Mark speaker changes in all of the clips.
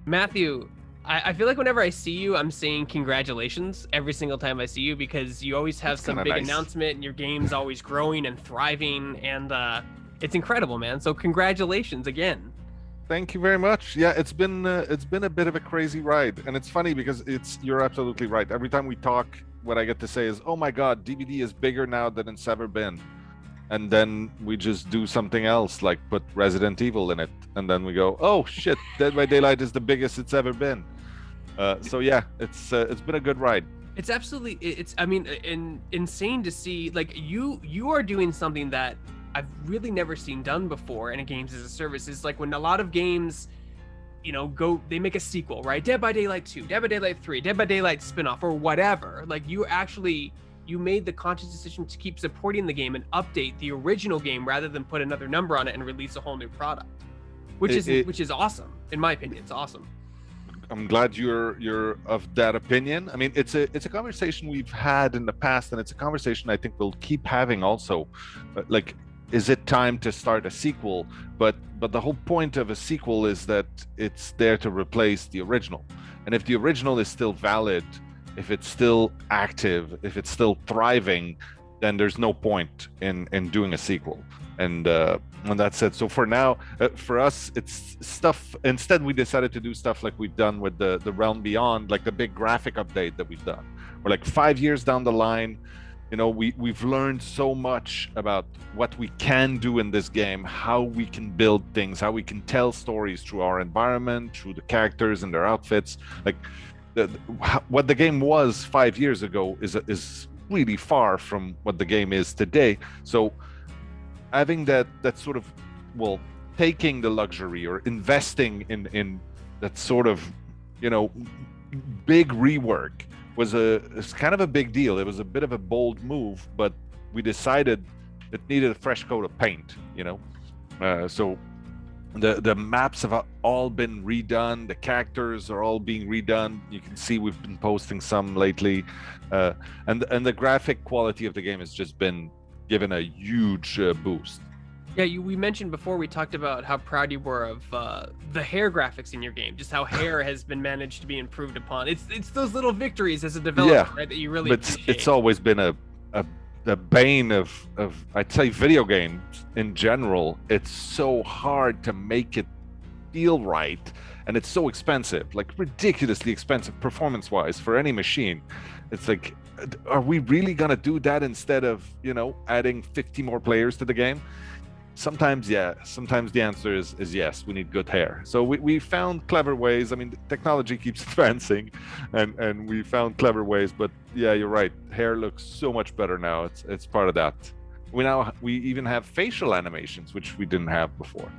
Speaker 1: Matthew, I feel like whenever I see you, I'm saying congratulations every single time I see you because you always have
Speaker 2: That's
Speaker 1: some
Speaker 2: kind of
Speaker 1: big
Speaker 2: nice.
Speaker 1: announcement and your game's always growing and thriving, and it's incredible, man. So congratulations again.
Speaker 2: Thank you very much. Yeah, it's been a bit of a crazy ride, and it's funny because you're absolutely right. Every time we talk, what I get to say is, "Oh my God, DVD is bigger now than it's ever been," and then we just do something else, like put Resident Evil in it, and then we go, "Oh shit, Dead by Daylight is the biggest it's ever been." So yeah, it's been a good ride.
Speaker 1: It's absolutely it's I mean insane to see like you are doing something that I've really never seen done before in a games as a service. Is like when a lot of games go they make a sequel, right? Dead by Daylight 2, Dead by Daylight 3, Dead by Daylight spin-off or whatever. Like you made the conscious decision to keep supporting the game and update the original game rather than put another number on it and release a whole new product. Which is awesome. In my opinion, it's awesome.
Speaker 2: I'm glad you're of that opinion. I mean, it's a conversation we've had in the past, and it's a conversation I think we'll keep having also. Like, is it time to start a sequel? But the whole point of a sequel is that it's there to replace the original. And if the original is still valid, if it's still active, if it's still thriving, then there's no point in doing a sequel. And that's it. So for now, for us, it's stuff. Instead, we decided to do stuff like we've done with the Realm Beyond, like the big graphic update that we've done. We're like 5 years down the line. We've learned so much about what we can do in this game, how we can build things, how we can tell stories through our environment, through the characters and their outfits. Like what the game was 5 years ago is really far from what the game is today. So having that sort of, well, taking the luxury or investing in that sort of big rework it's kind of a big deal. It was a bit of a bold move, but we decided it needed a fresh coat of paint. So the maps have all been redone, the characters are all being redone. You can see we've been posting some lately, and the graphic quality of the game has just been given a huge boost.
Speaker 1: Yeah, we mentioned before, we talked about how proud you were of the hair graphics in your game, just how hair has been managed to be improved upon. It's those little victories as a developer,
Speaker 2: Yeah,
Speaker 1: right, that you really
Speaker 2: but
Speaker 1: appreciate.
Speaker 2: it's always been a bane of I'd say video games in general. It's so hard to make it feel right, and it's so expensive, like ridiculously expensive performance-wise for any machine. It's like, are we really gonna do that instead of adding 50 more players to the game? Sometimes, yeah. Sometimes the answer is yes. We need good hair. So we found clever ways. I mean, technology keeps advancing, and we found clever ways. But yeah, you're right. Hair looks so much better now. It's part of that. We even have facial animations, which we didn't have before.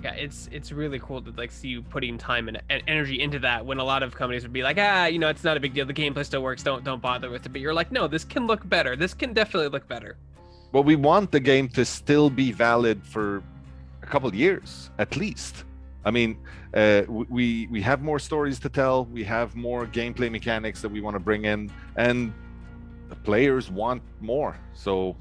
Speaker 1: Yeah, it's really cool to like see you putting time and energy into that when a lot of companies would be like, it's not a big deal. The gameplay still works. Don't bother with it. But you're like, no, this can look better. This can definitely look better.
Speaker 2: Well, we want the game to still be valid for a couple of years at least. I mean, we have more stories to tell. We have more gameplay mechanics that we want to bring in, and the players want more. So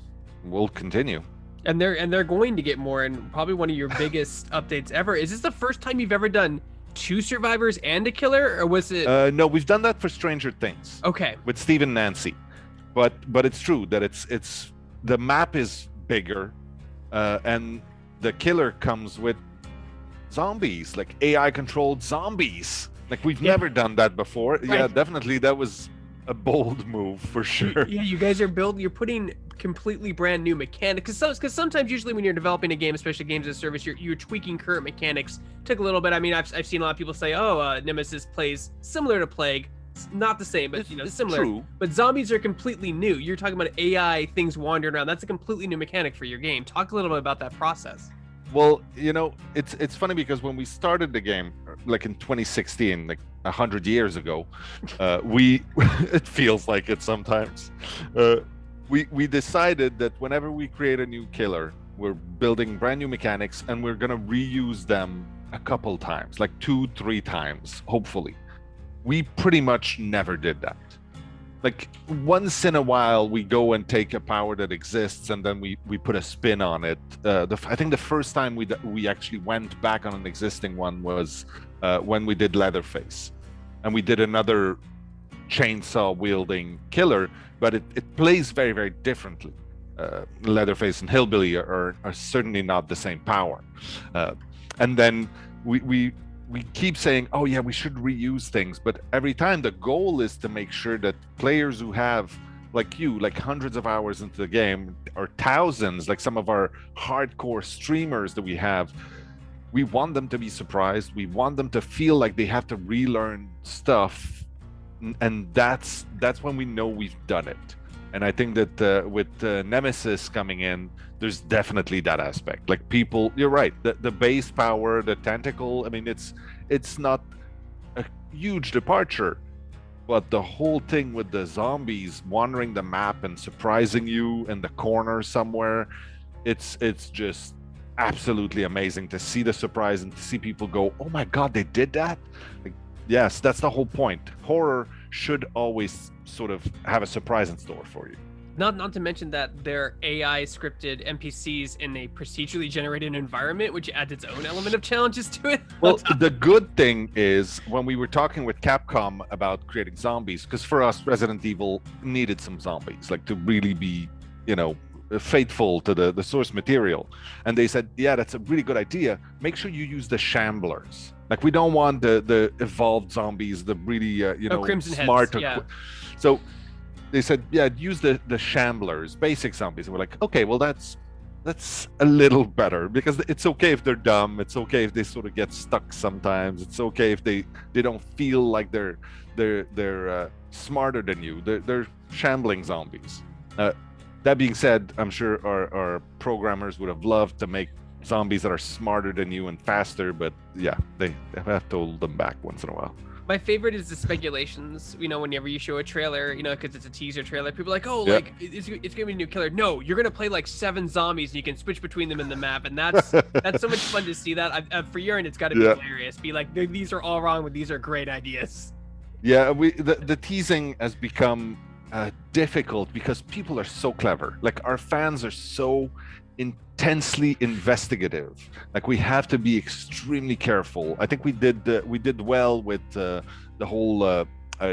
Speaker 2: we'll continue.
Speaker 1: And they're going to get more, and probably one of your biggest updates ever. Is this the first time you've ever done 2 survivors and a killer, or was it?
Speaker 2: No, we've done that for Stranger Things.
Speaker 1: Okay.
Speaker 2: With Steve and Nancy, but it's true that it's the map is bigger, and the killer comes with zombies, like AI-controlled zombies. Like we've never done that before. Right. Yeah, definitely that was a bold move for sure.
Speaker 1: Yeah, you guys are you're putting completely brand new mechanics. Because sometimes, usually when you're developing a game, especially games as a service, you're tweaking current mechanics. Took a little bit. I mean, I've seen a lot of people say, Nemesis plays similar to Plague. It's not the same, but it's similar.
Speaker 2: True.
Speaker 1: But zombies are completely new. You're talking about AI things wandering around. That's a completely new mechanic for your game. Talk a little bit about that process.
Speaker 2: Well, it's funny because when we started the game, like in 2016, like 100 years ago, it feels like it sometimes. We decided that whenever we create a new killer, we're building brand new mechanics and we're gonna reuse them a couple times, like 2-3 times, hopefully. We pretty much never did that. like once in a while we go and take a power that exists and then we put a spin on it. I think the first time we actually went back on an existing one was when we did Leatherface, and we did another chainsaw wielding killer, but it plays very, very differently. Leatherface and Hillbilly are certainly not the same power, and then we keep saying, oh yeah, we should reuse things, but every time the goal is to make sure that players who have, like you, like hundreds of hours into the game, or thousands, like some of our hardcore streamers that we have, we want them to be surprised. We want them to feel like they have to relearn stuff, and that's when we know we've done it. And I think that with Nemesis coming in, there's definitely that aspect. Like people, you're right. The base power, the tentacle. I mean, it's not a huge departure, but the whole thing with the zombies wandering the map and surprising you in the corner somewhere, it's just absolutely amazing to see the surprise and to see people go, "Oh my God, they did that!" Like, yes, that's the whole point. Horror should always sort of have a surprise in store for you.
Speaker 1: Not to mention that they're AI scripted NPCs in a procedurally generated environment, which adds its own element of challenges to it.
Speaker 2: Well, the good thing is when we were talking with Capcom about creating zombies, because for us, Resident Evil needed some zombies, like to really be, faithful to the source material. And they said, yeah, that's a really good idea. Make sure you use the shamblers. Like, we don't want the evolved zombies, the really,
Speaker 1: Crimson
Speaker 2: smart.
Speaker 1: Heads, yeah.
Speaker 2: So they said, yeah, use the shamblers, basic zombies. And we're like, okay, well, that's a little better, because it's okay if they're dumb. It's okay if they sort of get stuck sometimes. It's okay if they don't feel like they're smarter than you. They're shambling zombies. That being said, I'm sure our programmers would have loved to make zombies that are smarter than you and faster, but yeah, they have to hold them back once in a while.
Speaker 1: My favorite is the speculations, whenever you show a trailer, because it's a teaser trailer, people are like, oh,
Speaker 2: Yeah.
Speaker 1: like, it's gonna be a new killer. No, you're gonna play like 7 zombies and you can switch between them in the map, and that's so much fun to see that. For your end, it's gotta be
Speaker 2: Yeah.
Speaker 1: hilarious. Be like, these are all wrong, but these are great ideas.
Speaker 2: Yeah, the teasing has become difficult because people are so clever. Like, our fans are so intensely investigative. Like, we have to be extremely careful. I think we did well with the whole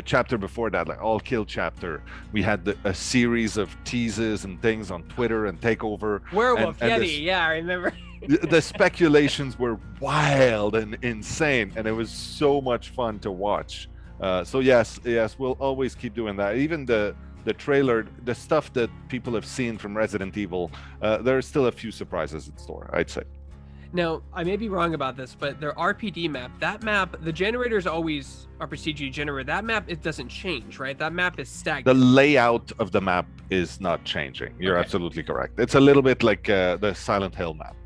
Speaker 2: chapter before that, like All Kill chapter. We had a series of teases and things on Twitter and Takeover.
Speaker 1: Werewolf,
Speaker 2: and
Speaker 1: Yeti, yeah, I remember.
Speaker 2: the speculations were wild and insane, and it was so much fun to watch. So yes, we'll always keep doing that. Even the trailer, the stuff that people have seen from Resident Evil, there are still a few surprises in store, I'd say.
Speaker 1: Now, I may be wrong about this, but their RPD map, that map, the generators always are procedurally generated. That map, it doesn't change, right? That map is stagnant.
Speaker 2: The layout of the map is not changing. You're
Speaker 1: Okay.
Speaker 2: absolutely correct. It's a little bit like the Silent Hill map.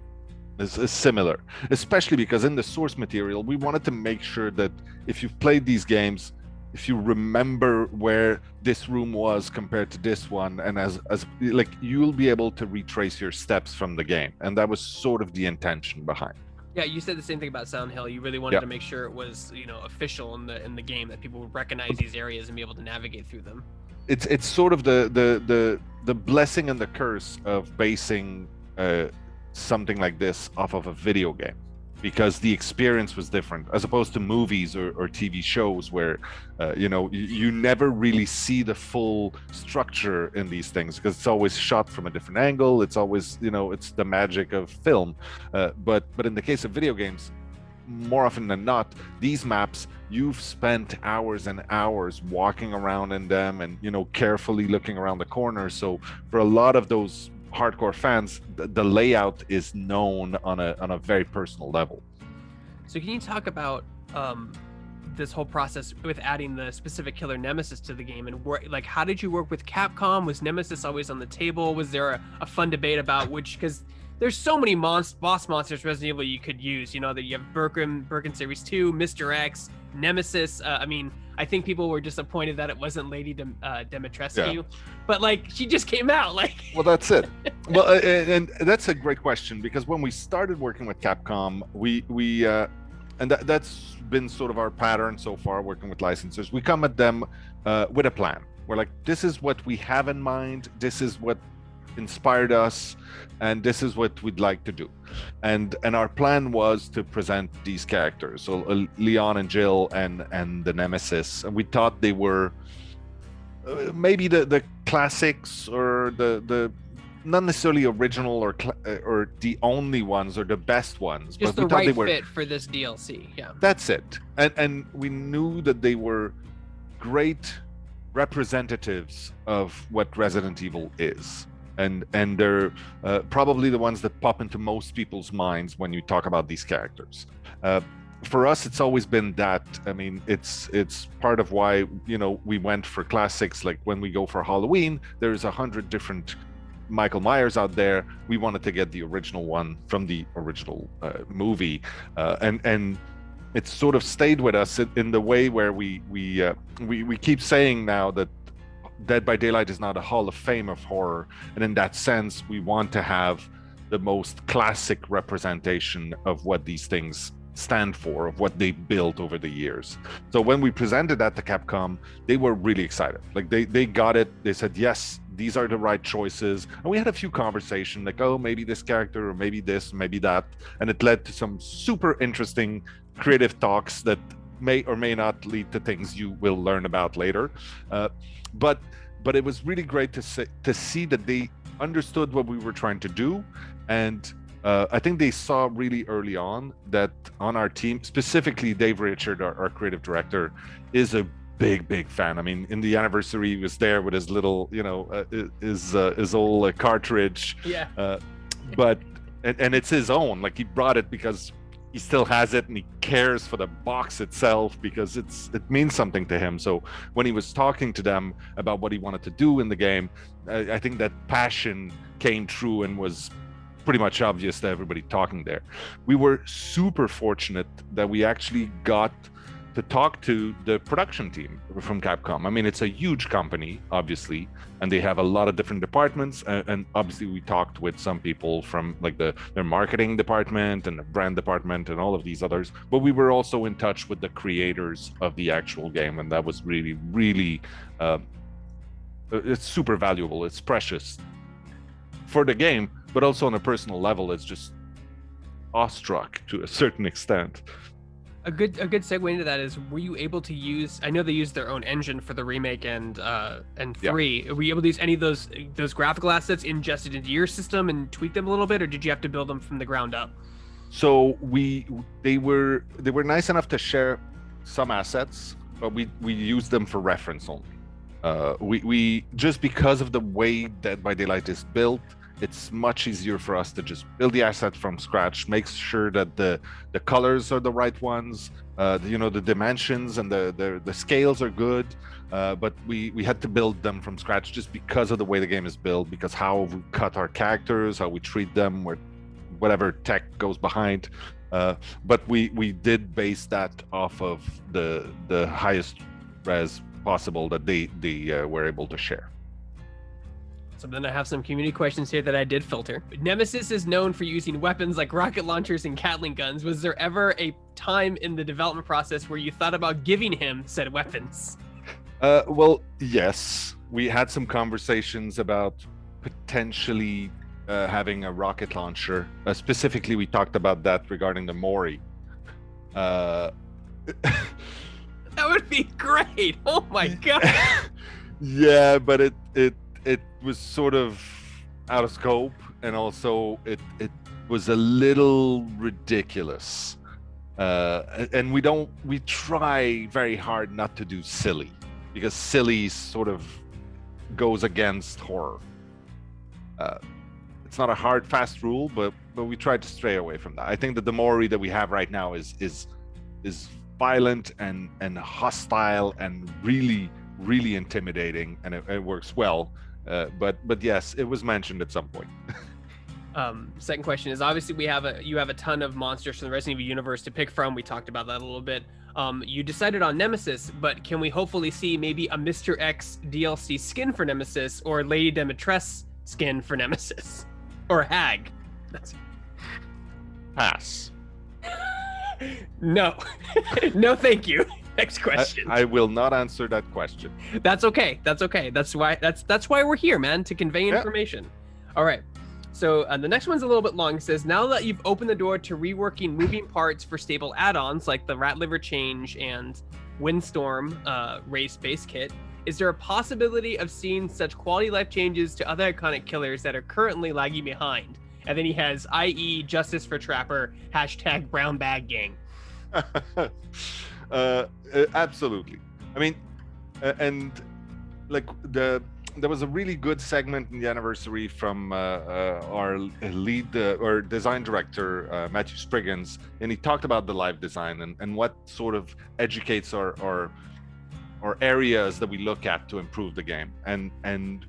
Speaker 2: It's similar, especially because in the source material, we wanted to make sure that if you've played these games, if you remember where this room was compared to this one, and as like, you'll be able to retrace your steps from the game, and that was sort of the intention behind.
Speaker 1: Yeah, you said the same thing about Silent Hill. You really wanted
Speaker 2: Yeah.
Speaker 1: to make sure it was, official in the game, that people would recognize these areas and be able to navigate through them.
Speaker 2: It's sort of the blessing and the curse of basing something like this off of a video game, because the experience was different as opposed to movies or TV shows where you never really see the full structure in these things, because it's always shot from a different angle. It's always, it's the magic of film, but in the case of video games, more often than not, these maps, you've spent hours and hours walking around in them and carefully looking around the corners. So for a lot of those hardcore fans, the layout is known on a very personal level.
Speaker 1: So can you talk about this whole process with adding the specific killer Nemesis to the game, and like, how did you work with Capcom? Was Nemesis always on the table? Was there a fun debate about which, because there's so many boss monsters Resident Evil you could use, that you have Birkin Series 2, Mr. X, Nemesis. I think people were disappointed that it wasn't Lady Dimitrescu,
Speaker 2: Yeah.
Speaker 1: but like, she just came out, like.
Speaker 2: Well, that's it. Well, and that's a great question, because when we started working with Capcom, we and that's been sort of our pattern so far, working with licensors. We come at them with a plan. We're like, this is what we have in mind. This is what inspired us, and this is what we'd like to do. And our plan was to present these characters, so Leon and Jill and the Nemesis. And we thought they were maybe the classics, or the not necessarily original or the only ones or the best ones,
Speaker 1: just
Speaker 2: but we
Speaker 1: the
Speaker 2: thought
Speaker 1: right
Speaker 2: they were
Speaker 1: fit for this DLC. Yeah,
Speaker 2: that's it. And we knew that they were great representatives of what Resident Evil is, and they're probably the ones that pop into most people's minds when you talk about these characters. For us, it's always been that. I mean, it's part of why, you know, we went for classics. Like when we go for Halloween, there's 100 different Michael Myers out there. We wanted to get the original one from the original movie, and it's sort of stayed with us in the way where we keep saying now that Dead by Daylight is not a Hall of Fame of horror, and in that sense, we want to have the most classic representation of what these things stand for, of what they built over the years. So when we presented that to Capcom, they were really excited. Like they got it. They said, yes, these are the right choices. And we had a few conversations like, oh, maybe this character, or maybe this, maybe that. And it led to some super interesting creative talks that may or may not lead to things you will learn about later. But it was really great to see that they understood what we were trying to do. And I think they saw really early on that on our team, specifically Dave Richard, our creative director, is a big fan. I mean, in the anniversary, he was there with his little, you know, his old cartridge.
Speaker 1: Yeah.
Speaker 2: But it's his own. Like, he brought it because he still has it, and he cares for the box itself because it means something to him. So when he was talking to them about what he wanted to do in the game, I think that passion came through and was pretty much obvious to everybody talking there. We were super fortunate that we actually got to talk to the production team from Capcom. I mean, it's a huge company, obviously, and they have a lot of different departments. And obviously, we talked with some people from like their marketing department and the brand department and all of these others. But we were also in touch with the creators of the actual game, and that was really, really, it's super valuable. It's precious for the game, but also on a personal level, it's just awestruck to a certain extent.
Speaker 1: A good segue into that is, were you able to use, I know they used their own engine for the remake and 3. Were you able to use any of those graphical assets ingested into your system and tweak them a little bit, or did you have to build them from the ground up?
Speaker 2: So they were nice enough to share some assets, but we used them for reference only. We just because of the way Dead by Daylight is built, it's much easier for us to just build the asset from scratch, make sure that the colors are the right ones, you know, the dimensions and the scales are good. But we had to build them from scratch just because of the way the game is built, because how we cut our characters, how we treat them, or whatever tech goes behind. But we did base that off of the highest res possible that they were able to share.
Speaker 1: So then I have some community questions here that I did filter. Nemesis is known for using weapons like rocket launchers and Gatling guns. Was there ever a time in the development process where you thought about giving him said weapons?
Speaker 2: Well, yes. We had some conversations about potentially having a rocket launcher. Specifically, we talked about that regarding the Mori.
Speaker 1: That would be great. Oh my god.
Speaker 2: Yeah, but it was sort of out of scope, and also it was a little ridiculous. And we try very hard not to do silly, because silly sort of goes against horror. It's not a hard, fast rule, but we try to stray away from that. I think that the Mori that we have right now is violent and hostile and really, really intimidating, and it works well. But yes, it was mentioned at some point.
Speaker 1: Second question is, obviously you have a ton of monsters from the Resident Evil universe to pick from. We talked about that a little bit. You decided on Nemesis, but can we hopefully see maybe a Mr. X DLC skin for Nemesis, or Lady Demetress skin for Nemesis, or Hag?
Speaker 2: Pass.
Speaker 1: No. No, thank you. Next question.
Speaker 2: I will not answer that question.
Speaker 1: That's okay. That's okay. That's why we're here, man, to convey information. All right. So the next one's a little bit long. It says, now that you've opened the door to reworking moving parts for stable add-ons like the Rat Liver Change and Windstorm race base kit, is there a possibility of seeing such quality life changes to other iconic killers that are currently lagging behind? And then he has, i.e. Justice for Trapper, # Brown Bag Gang.
Speaker 2: Absolutely. I mean, and like there was a really good segment in the anniversary from our lead or design director, Matthew Spriggans, and he talked about the live design and what sort of educates our areas that we look at to improve the game, and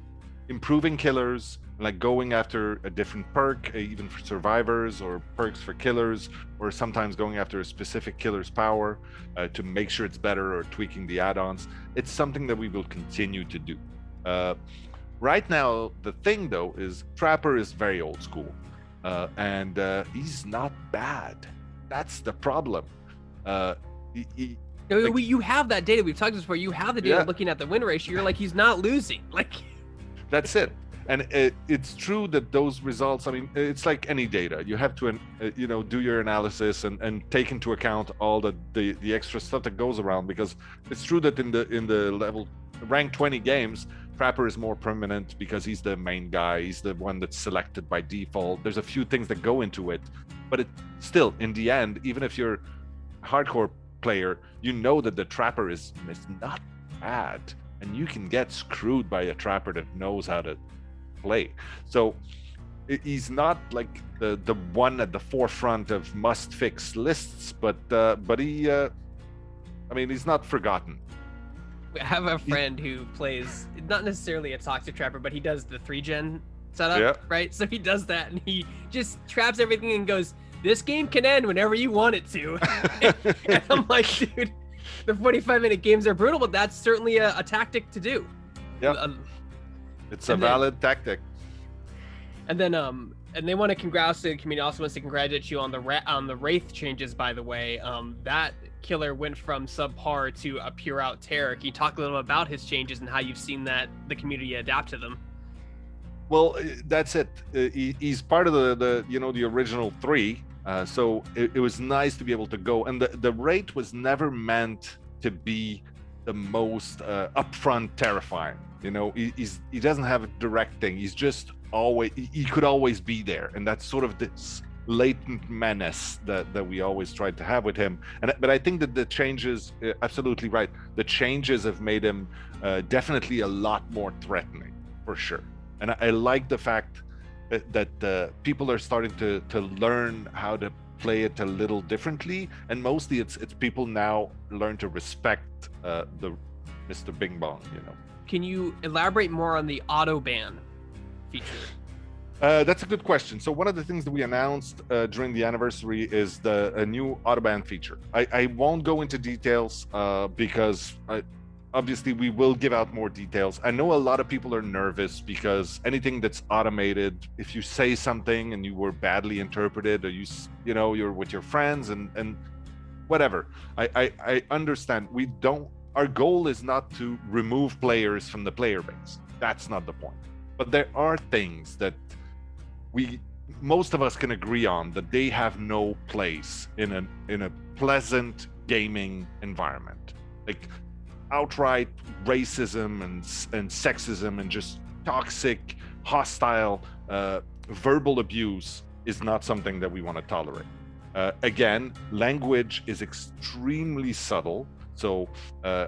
Speaker 2: improving killers, like going after a different perk, even for survivors, or perks for killers, or sometimes going after a specific killer's power to make sure it's better, or tweaking the add-ons. It's something that we will continue to do. Right now, the thing though is Trapper is very old school, and he's not bad. That's the problem.
Speaker 1: You have that data. We've talked this before. You have the data looking at the win ratio. You're like, he's not losing. Like,
Speaker 2: that's it. And it's true that those results, I mean, it's like any data. You have to, do your analysis and take into account all the extra stuff that goes around, because it's true that in the level rank 20 games, Trapper is more permanent because he's the main guy. He's the one that's selected by default. There's a few things that go into it, but it still, in the end, even if you're a hardcore player, you know that the Trapper is not bad, and you can get screwed by a Trapper that knows how to play. So he's not like the one at the forefront of must fix lists, but he he's not forgotten.
Speaker 1: I have a friend who plays, not necessarily a toxic Trapper, but he does the 3-gen setup, right? So he does that, and he just traps everything and goes, this game can end whenever you want it to. And I'm like, dude, the 45-minute games are brutal, but that's certainly a tactic to do.
Speaker 2: Yeah, it's a valid tactic.
Speaker 1: And then and they want to congratulate the community. Also wants to congratulate you on the Wraith changes, by the way. That killer went from subpar to a pure out terror. Can you talk a little about his changes and how you've seen that the community adapt to them?
Speaker 2: Well, that's it. He's part of the original 3. So it was nice to be able to go. And the Wraith was never meant to be the most upfront terrifying. He doesn't have a direct thing. He's just he could always be there, and that's sort of this latent menace that we always tried to have with him. But I think that the changes, absolutely right, the changes have made him definitely a lot more threatening, for sure. And I like the fact that people are starting to learn how to play it a little differently, and mostly it's people now learn to respect the Mr. Bing Bong.
Speaker 1: Can you elaborate more on the auto ban feature?
Speaker 2: That's a good question. So one of the things that we announced during the anniversary is a new auto ban feature. I won't go into details because obviously we will give out more details. I know a lot of people are nervous because anything that's automated, if you say something and you were badly interpreted, or you're with your friends and whatever, I understand. Our goal is not to remove players from the player base. That's not the point. But there are things that most of us can agree on that they have no place in a pleasant gaming environment. Like outright racism and sexism and just toxic, hostile, verbal abuse is not something that we want to tolerate. Again, language is extremely subtle. So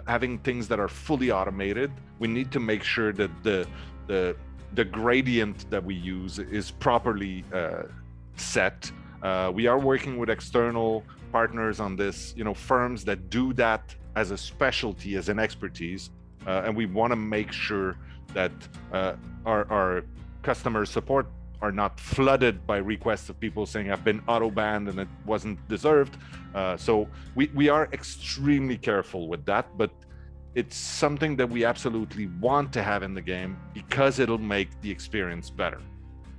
Speaker 2: having things that are fully automated, we need to make sure that the gradient that we use is properly set. We are working with external partners on this, firms that do that as a specialty, as an expertise, and we want to make sure that our customer support are not flooded by requests of people saying I've been auto banned and it wasn't deserved. So we are extremely careful with that, but it's something that we absolutely want to have in the game because it'll make the experience better.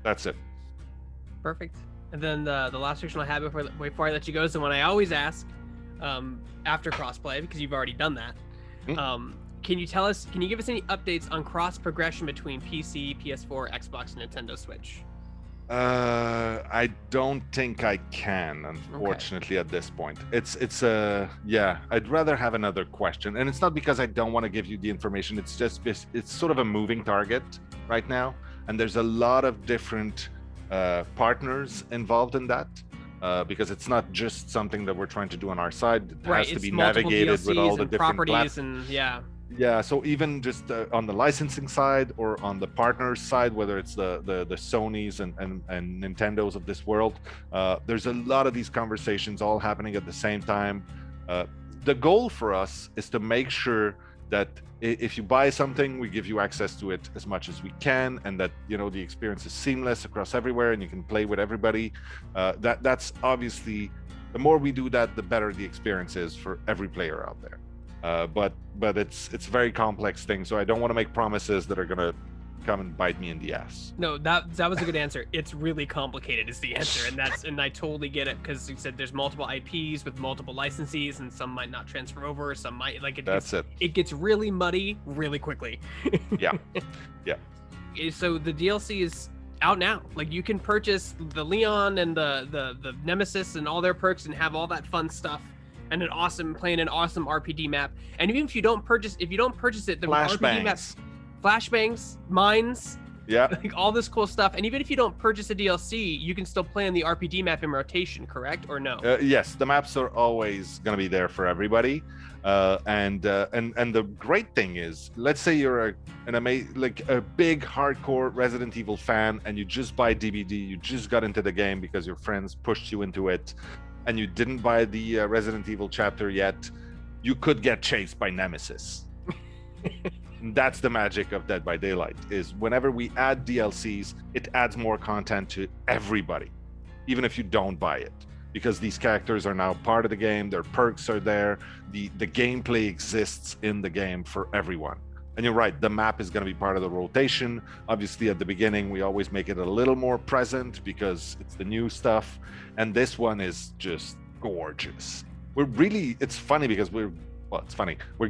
Speaker 2: That's it.
Speaker 1: Perfect. And then the last section I have before I let you go is the one I always ask. after crossplay, because you've already done that. Can you give us any updates on cross progression between PC, PS4, Xbox, and Nintendo Switch?
Speaker 2: I don't think I can, unfortunately, at this point. Yeah, I'd rather have another question. And it's not because I don't want to give you the information. It's just, it's sort of a moving target right now. And there's a lot of different partners involved in that. Because it's not just something that we're trying to do on our side. It has to be navigated with all the different
Speaker 1: properties and
Speaker 2: yeah, so even just on the licensing side or on the partners side, whether it's the Sonys and Nintendos of this world, there's a lot of these conversations all happening at the same time. The goal for us is to make sure that if you buy something, we give you access to it as much as we can, and that, you know, the experience is seamless across everywhere and you can play with everybody. That's obviously, the more we do that, the better the experience is for every player out there. But it's a very complex thing, so I don't want to make promises that are gonna come and bite me in the ass.
Speaker 1: No, that was a good answer. It's really complicated is the answer, and I totally get it, because you said there's multiple IPs with multiple licensees, and some might not transfer over, some might, like, it gets really muddy really quickly.
Speaker 2: Yeah.
Speaker 1: So the DLC is out now. Like, you can purchase the Leon and the Nemesis and all their perks and have all that fun stuff. And playing an awesome RPG map. And even if you don't purchase it, the RPG map, flashbangs, mines, like all this cool stuff. And even if you don't purchase a DLC, you can still play on the RPG map in rotation, correct or no?
Speaker 2: Yes, the maps are always going to be there for everybody. And the great thing is, let's say you're a big hardcore Resident Evil fan, and you just buy DVD, you just got into the game because your friends pushed you into it, and you didn't buy the Resident Evil chapter yet, you could get chased by Nemesis. That's the magic of Dead by Daylight, is whenever we add DLCs, it adds more content to everybody, even if you don't buy it, because these characters are now part of the game, their perks are there, the gameplay exists in the game for everyone. And you're right, the map is going to be part of the rotation. Obviously, at the beginning, we always make it a little more present because it's the new stuff. And this one is just gorgeous. It's funny because we're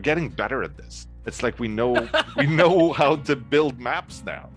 Speaker 2: getting better at this. It's like we know how to build maps now.